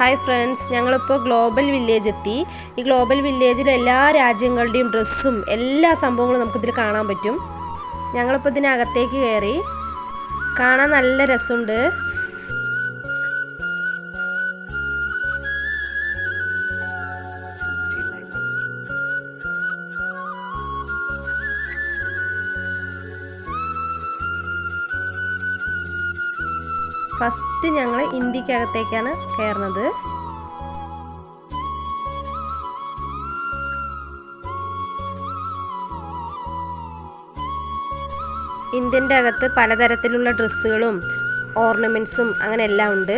Hi friends, ഞങ്ങളിപ്പോൾ global village എത്തി. ഈ ഗ്ലോബൽ വില്ലേജിലെ എല്ലാ രാജ്യങ്ങളുടെയും ഡ്രസ്സും എല്ലാ സംഭവങ്ങളും നമുക്കിതിൽ കാണാൻ പറ്റും. ഞങ്ങളിപ്പോൾ ഇതിനകത്തേക്ക് കയറി. കാണാൻ നല്ല രസമുണ്ട്. ഫസ്റ്റ് ഞങ്ങൾ ഇന്ത്യക്കകത്തേക്കാണ് കയറുന്നത്. ഇന്ത്യൻ്റെ അകത്ത് പലതരത്തിലുള്ള ഡ്രസ്സുകളും ഓർണമെൻറ്റ്സും അങ്ങനെ എല്ലാം ഉണ്ട്.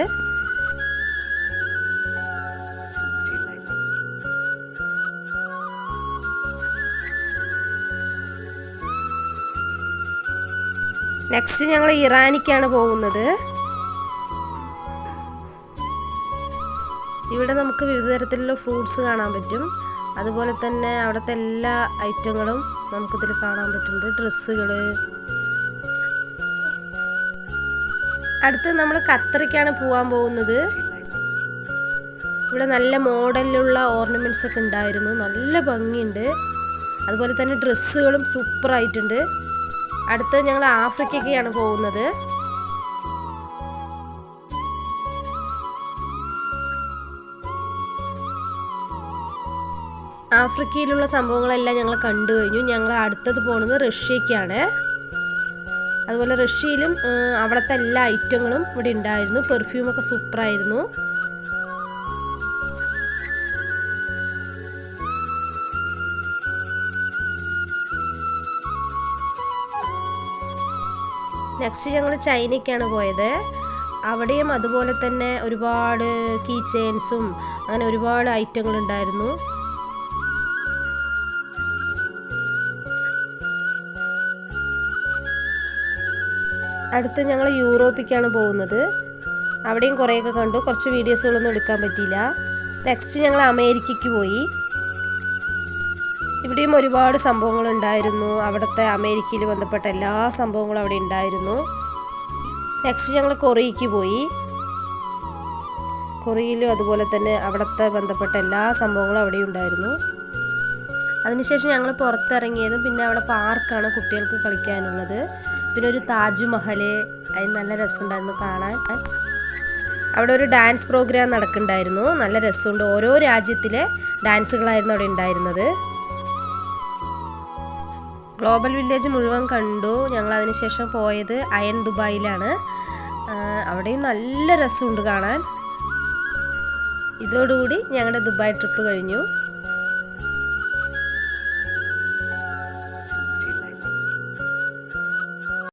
നെക്സ്റ്റ് ഞങ്ങൾ ഇറാനിക്കാണ് പോകുന്നത്. ഇവിടെ നമുക്ക് വിവിധ തരത്തിലുള്ള ഫ്രൂട്ട്സ് കാണാൻ പറ്റും. അതുപോലെ തന്നെ അവിടുത്തെ എല്ലാ ഐറ്റങ്ങളും നമുക്കിതിൽ കാണാൻ പറ്റുന്നുണ്ട്. ഡ്രസ്സുകൾ. അടുത്ത് നമ്മൾ ഖത്തറിക്കാണ് പോകാൻ പോകുന്നത്. ഇവിടെ നല്ല മോഡലിലുള്ള ഓർണമെൻറ്റ്സ് ഒക്കെ ഉണ്ടായിരുന്നു. നല്ല ഭംഗിയുണ്ട്. അതുപോലെ തന്നെ ഡ്രസ്സുകളും സൂപ്പറായിട്ടുണ്ട്. അടുത്ത് ഞങ്ങൾ ആഫ്രിക്കയ്ക്കാണ് പോകുന്നത്. ആഫ്രിക്കയിലുള്ള സംഭവങ്ങളെല്ലാം ഞങ്ങൾ കണ്ടു കഴിഞ്ഞു. ഞങ്ങൾ അടുത്തത് പോകുന്നത് റഷ്യക്കാണ്. അതുപോലെ റഷ്യയിലും അവിടുത്തെ എല്ലാ ഐറ്റങ്ങളും ഇവിടെ ഉണ്ടായിരുന്നു. പെർഫ്യൂമൊക്കെ സൂപ്പറായിരുന്നു. നെക്സ്റ്റ് ഞങ്ങൾ ചൈനയ്ക്കാണ് പോയത്. അവിടെയും അതുപോലെ തന്നെ ഒരുപാട് കീ ചെയിൻസും അങ്ങനെ ഒരുപാട് ഐറ്റങ്ങൾ ഉണ്ടായിരുന്നു. അടുത്ത് ഞങ്ങൾ യൂറോപ്പിക്കാണ് പോകുന്നത്. അവിടെയും കുറേയൊക്കെ കണ്ടു. കുറച്ച് വീഡിയോസുകളൊന്നും എടുക്കാൻ പറ്റിയില്ല. നെക്സ്റ്റ് ഞങ്ങൾ അമേരിക്കയ്ക്ക് പോയി. ഇവിടെയും ഒരുപാട് സംഭവങ്ങൾ ഉണ്ടായിരുന്നു. അവിടുത്തെ അമേരിക്കയിൽ ബന്ധപ്പെട്ട എല്ലാ സംഭവങ്ങളും അവിടെ ഉണ്ടായിരുന്നു. നെക്സ്റ്റ് ഞങ്ങൾ കൊറിയയ്ക്ക് പോയി. കൊറിയയിലും അതുപോലെ തന്നെ അവിടുത്തെ ബന്ധപ്പെട്ട എല്ലാ സംഭവങ്ങളും അവിടെ ഉണ്ടായിരുന്നു. അതിനുശേഷം ഞങ്ങൾ പുറത്തിറങ്ങിയതും പിന്നെ അവിടെ പാർക്കാണ് കുട്ടികൾക്ക് കളിക്കാനുള്ളത്. പിന്നെ ഒരു താജ്മഹൽ, അതിന് നല്ല രസമുണ്ടായിരുന്നു കാണാൻ. അവിടെ ഒരു ഡാൻസ് പ്രോഗ്രാം നടക്കുന്നുണ്ടായിരുന്നു. നല്ല രസമുണ്ട്. ഓരോ രാജ്യത്തിലെ ഡാൻസുകളായിരുന്നു അവിടെ ഉണ്ടായിരുന്നത്. ഗ്ലോബൽ വില്ലേജ് മുഴുവൻ കണ്ടു. ഞങ്ങൾ അതിനുശേഷം പോയത് അയൺ ദുബായിലാണ്. അവിടെയും നല്ല രസമുണ്ട് കാണാൻ. ഇതോടുകൂടി ഞങ്ങളുടെ ദുബായ് ട്രിപ്പ് കഴിഞ്ഞു.